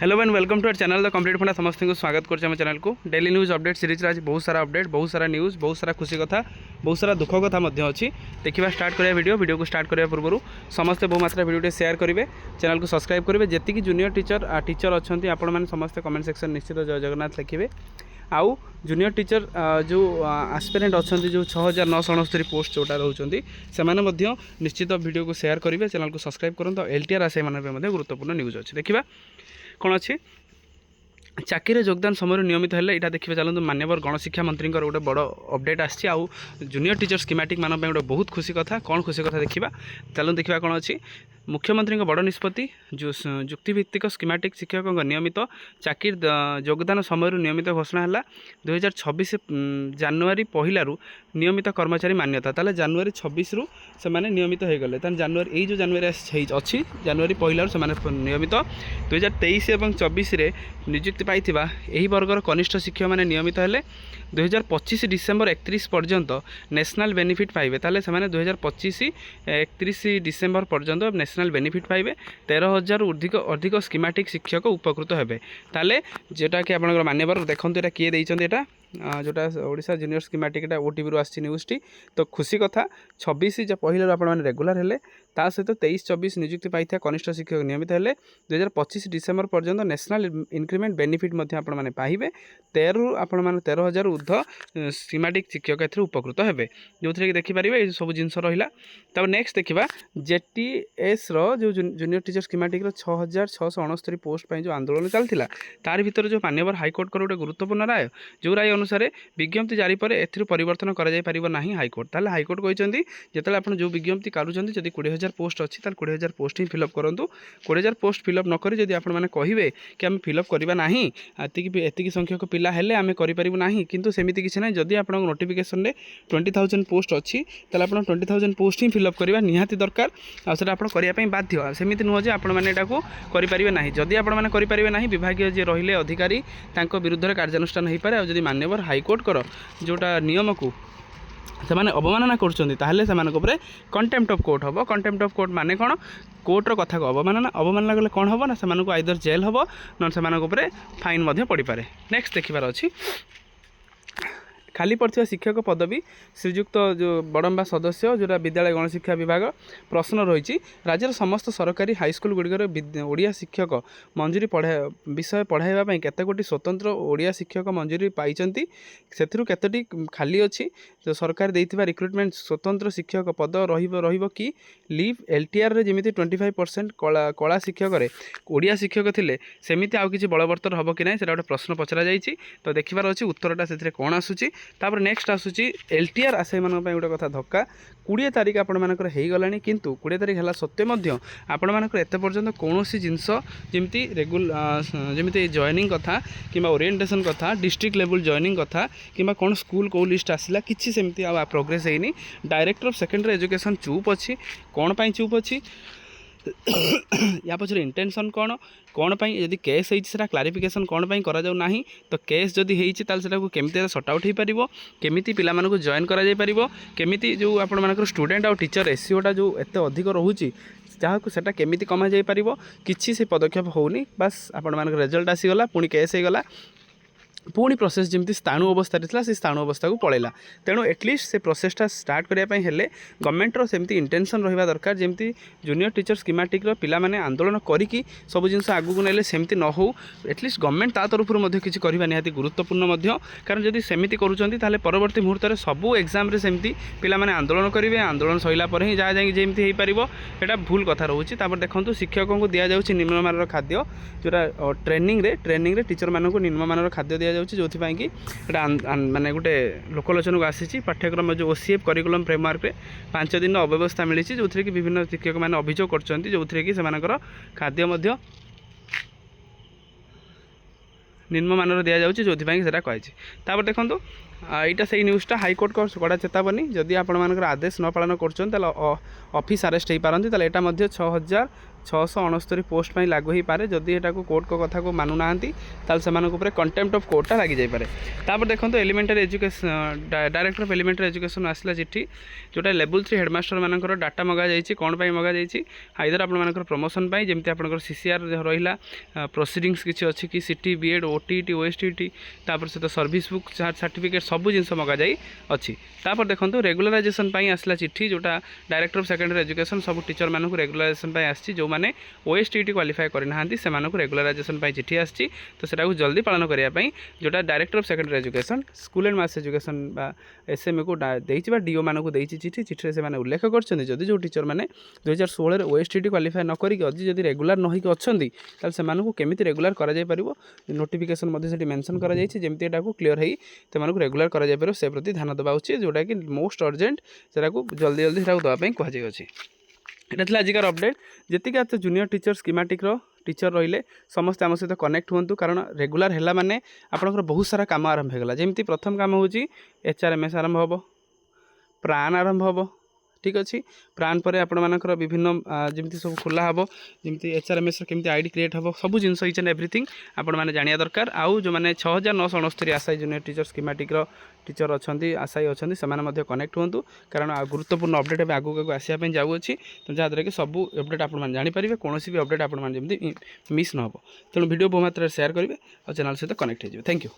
Hello and welcome to our channel the complete funda समस्त को स्वागत करछे हम चैनल को डेली न्यूज अपडेट सीरीज आज बहुत सारा अपडेट बहुत सारा न्यूज बहुत सारा खुशी कथा बहुत सारा दुख कथा मध्य अच्छी देखा स्टार्ट करिया वीडियो को स्टार्ट करने पूर्व समस्ते बहु मात्रा वीडियो शेयर करेंगे चैनल को सब्सक्राइब करेंगे जी जूनियर टीचर अच्छा आपण मैंने समस्त कमेंट सेक्शन निश्चित जय जगन्नाथ लिखे आउ जूनियर टीचर जो आस्पिरेंट अच्छा जो 6969 पोस्ट जोटा रोचे से निश्चित वीडियो को शेयर करेंगे चैनल को सब्सक्राइब करूँ एलटीआर आशय मान गुरुत्वपूर्ण न्यूज अच्छी देखा कौन अच्छी चाकरी योगदान समय नियमित है यहाँ देखिए चलते माननीय गणशिक्षा मंत्री गोटे बड़ अपडेट आसी आउ जूनियर टीचर स्कीमेटिक मान गोटे बहुत खुशी कथा कौन खुशी कथा देखा चलो देखा कौन अच्छी मुख्यमंत्री बड़ निष्पत्ति जो जुक्तिभित्तिक स्कीमेटिक शिक्षक नियमित चाकरी योगदान समय नियमित घोषणा है 2026 जानुरी पहलू नियमित कर्मचारी मान्यता ताले जानुरी 26 रु से माने नियमित हो गले जानुरी जो जानुरी अच्छी जानुरी पहलू से नियमित 2023 और 24 नियुक्ति पाइथिबा एही वर्गर कनिष्ठ शिक्षक माने नियमित हेले 2025 डिसेम्बर 31 पर्यंत नेशनल बेनिफिट पाइबे ताले से माने 2025 31 डिसेम्बर पर्यंत नेशनल बेनिफिट पाइबे 13,000 अधिक स्कीमेटिक शिक्षक उपकृत हेबे ताले जेटा कि आपनकर मान्यवर देखंतु एटा किए दैचंत एटा जोटा ओडिशा जूनियर स्कीमेटिक ओटीवी रु आछि न्यूज टी तो खुशी कथा 26 जो पहले आपण मैंने रेगुलर हेले ता सहित 23-24 नियुक्ति पाई कनिष्ठ शिक्षक नियमित हेले 2025 डिसेम्बर पर्यंत नेशनल इंक्रीमेंट बेनिफिट आपण मैंने पाइबे 13,000 ऊर्ध स्कीमेटिक शिक्षक ए उपकृत हेबे जो थी देखिपारे ये सब जिनस रहा तब नेक्स्ट देखा जेटीएस जो जूनियर टीचर स्कीमेटिक 6,669 पोस्ट जो आंदोलन चलता तार भर जो मान्यवर हाइकोर्ट गोटे गुरुत्वपूर्ण राय जो राय अनुसार विज्ञप्ति जारी पर परिवर्तन करा हाइकोर्ट ताले हाइकोर्ट कहते जिते आप जो विज्ञप्ति करूँ जब 20,000 पोस्ट अच्छी 20,000 पोस्ट ही फिलअप करूँ 20,000 पोस्ट फिलअप नक जब आपने कहे कि आम फिलअप करवा ना एतिक संख्यक पिला हेले आम करूँ किंतु सेमती किसी ना जदि आप नोटिफिकेशन में 20,000 पोस्ट अच्छी ताले आप 20,000 पोस्ट ही फिलअप करवा निहाती दरकार आसा आप करने बाध्य सेमती नुह जे आपने करेंगे ना जदि आपने ना विभाग जी रहिले अधिकारी विरुद्ध में कार्यानुष्ठान हो पाए जदि मान्यवर हाइकोर्ट कर जोटा नियम को से अवमानना कर कंटेम्प्ट ऑफ कोर्ट हम कंटेम्प्ट ऑफ कोर्ट माने कौन कोर्टर कथा को अवमानना गले कौन हम ना आइदर जेल हम ना से फाइन पड़ पाए नेक्स्ट देखार अच्छी खाली पड़ता शिक्षक पदवी श्रीजुक्त जो बड़म्बा सदस्य जोटा विद्यालय गणशिक्षा विभाग प्रश्न रही राज्यर समस्त सरकारी हाईस्कल गुड़िकर ओडिया शिक्षक मंजूरी विषय पढ़ाइवाई केतगोटी स्वतंत्र ओडिया शिक्षक मंजूरी पाई से केतोटी खाली अच्छी जो सरकार देइथिबा रिक्रुटमेंट स्वतंत्र शिक्षक पद रहिबो कि लीव एलटीआर रे जमिति 25% कला शिक्षक ओडिया शिक्षक थिले सेमिति आउ किछि बलवर्तर हबो कि नै सेटा गोटे प्रश्न पचरा जाइछि तो देखिबार अछि उत्तरटा सेथिरे कोन आसुछि तापर नेक्स्ट आसूची एलटीआर आशय मान गोटे कथा धक्का 20 तारीख आपंकर हो गलानी किंतु 20 तारीख है सत्वे आपंकर एत पर्यंत कौन जिनस जमी जमी जॉइनिंग कथा कि ओरिएंटेशन कथा डिस्ट्रिक्ट लेवल जॉइनिंग कथा कि कौन स्कूल कौ लिस्ट आसला किसी सेमती आ प्रोग्रेस होनी डायरेक्टर ऑफ सेकेंडरी एजुकेशन चुप अच्छी कौन पाई चुप अच्छी या पचर इंटेंशन कौन पाई यदि केस होता क्लारिफिकेशन कौन पाई करा जाऊ नहीं तो केस जदि होता केमी सट आउट हो पार केमी पिला जॉइन करा केमी जो आपर स्टूडेंट और टीचर रेसीओटा जो एत अधिक रोचे जहाँ सेटा केमी कमा जाई पार किसी से पदक्षेप होनी बास आपण रिजल्ट आसीगला पुणी केस होगला पुणी प्रोसेस जमी स्थाणु अवस्था था से स्थाणु अवस्था को पलैला तेणु एटलिस्ट से प्रोसेसटा स्टार्ट करने हेले गवर्नमेंटर सेमती इंटेंशन रहा दरकार जमी जूनियर टीचर स्कीमेटिक पिला माने आंदोलन करी सब जिन आगू नेले सेमती न हो एटलिस्ट गवर्नमेंट ता तरफ किसी करवा निहाती गुरुत्वपूर्ण कारण जदि सेमती करुँच परवर्ती मुहूर्त में सबू एग्जाम सेमती पिला माने आंदोलन करेंगे आंदोलन सैला पर ही जहाँ जाए जमी हो पार यहाँ भूल कथा रोचे देखो शिक्षकों को दि जाऊँगी निम्नमान खाद्य जोटा ट्रेनिंग टीचर मानक निम्नमान खाद्य दि जो कि माने गोटे लोकलोचन को आसी पाठ्यक्रम जो ओसीएफ करिकुलम फ्रेमवर्क रे 5 दिन अव्यवस्था मिली जो कि विभिन्न शिक्षक मैंने अभियोग कर जो कि खाद्य निम्नमान दि जाऊँगी जो कही देखो यहाँ से न्यूज़टा हाइकोर्ट को कड़ा चेतावनी जदि आपर आदेश न पालन कर ऑफिस अरेस्ट हो पारती 6,669 669 पोस्ट पर लागू हो पारे जदि एटा कोर्ट को कथा को मानु ना ताल से कंटेम्प्ट ऑफ कोर्टा लग जाई पारे। तापर देखो elementary education director of elementary education आसला चिट्ठी जोटा लेवल 3 हेडमास्टर मानकर डाटा मगा जाइए कौन पर मगा जाइए आइदर आपर प्रमोशन जमी आप सीसीआर रहा प्रोसीडिंग्स किसी अच्छी कि सीटी बीएड ओटीटी ओएसटीटी तापर सहित सर्विस बुक सर्टिफिकेट सब जिन मगा जाई अच्छी। तापर देखो रेगुलाराइजेशन आसला चिट्ठी जोटा डायरेक्टर ऑफ सेकेंडरी एजुकेशन सब टीचर मानक रेगुलाराइजेशन आसी जो मैंने ओएसटीटी क्वालिफाई करना से रेगुलाराइजेशन चिट्ठी आसी तो सेटा जल्दी पालन करने जोटा director of secondary education school and mass education SMA को देती डीओ मानक चिट्ठी चिट्ठी से उल्लेख कर जो टीचर मैंने 2016 ओएसटीटी क्वालिफाई न करके रेगुलार न होकर अच्छा से केमी रेगुलार कर नोटिफिकेशन मेंशन कर जमी को क्लीयर हो रेगुलार कर से प्रति ध्यान देवा उचित जोटा कि मोस्ट अर्जेंट से जल्दी जल्दी देवाई कहुच्छे। यहाँ आजिकार अपडेट जी आज जूनियर टीचर स्कीमेटिक टीचर रहिले समस्त आम सहित कनेक्ट हूँ कारण रेगुलार है माने आपंकर बहुत सारा काम आरंभ होगा जमी प्रथम काम हूँ एचआरएमएस आरंभ हम प्राण आरंभ हम ठीक अच्छे प्राण पर आपर विभिन्न जमी सब खोला हम जमी एचआरएमएस केमी आईडी क्रिएट हम सब जिन इच एंड एवरीथिंग आपण मैंने जाना दरकार आउ जो मैंने 6969 आशायी जूनियर टीचर स्कीमेटिक टीचर अच्छा आशायी अच्छा से कनेक्ट हूँ कारण गुरुत्वपूर्ण अपडेट ए आगे आसापी जाऊँगी तो जहाँद्वारा कि सब अपडेट आपने जानीपारे कौन भी अपडेट आपड़ी मिस न हो तेणु वीडियो बहुत मात्रा शेयर करेंगे और चैनल सहित कनेक्ट हो। Thank you.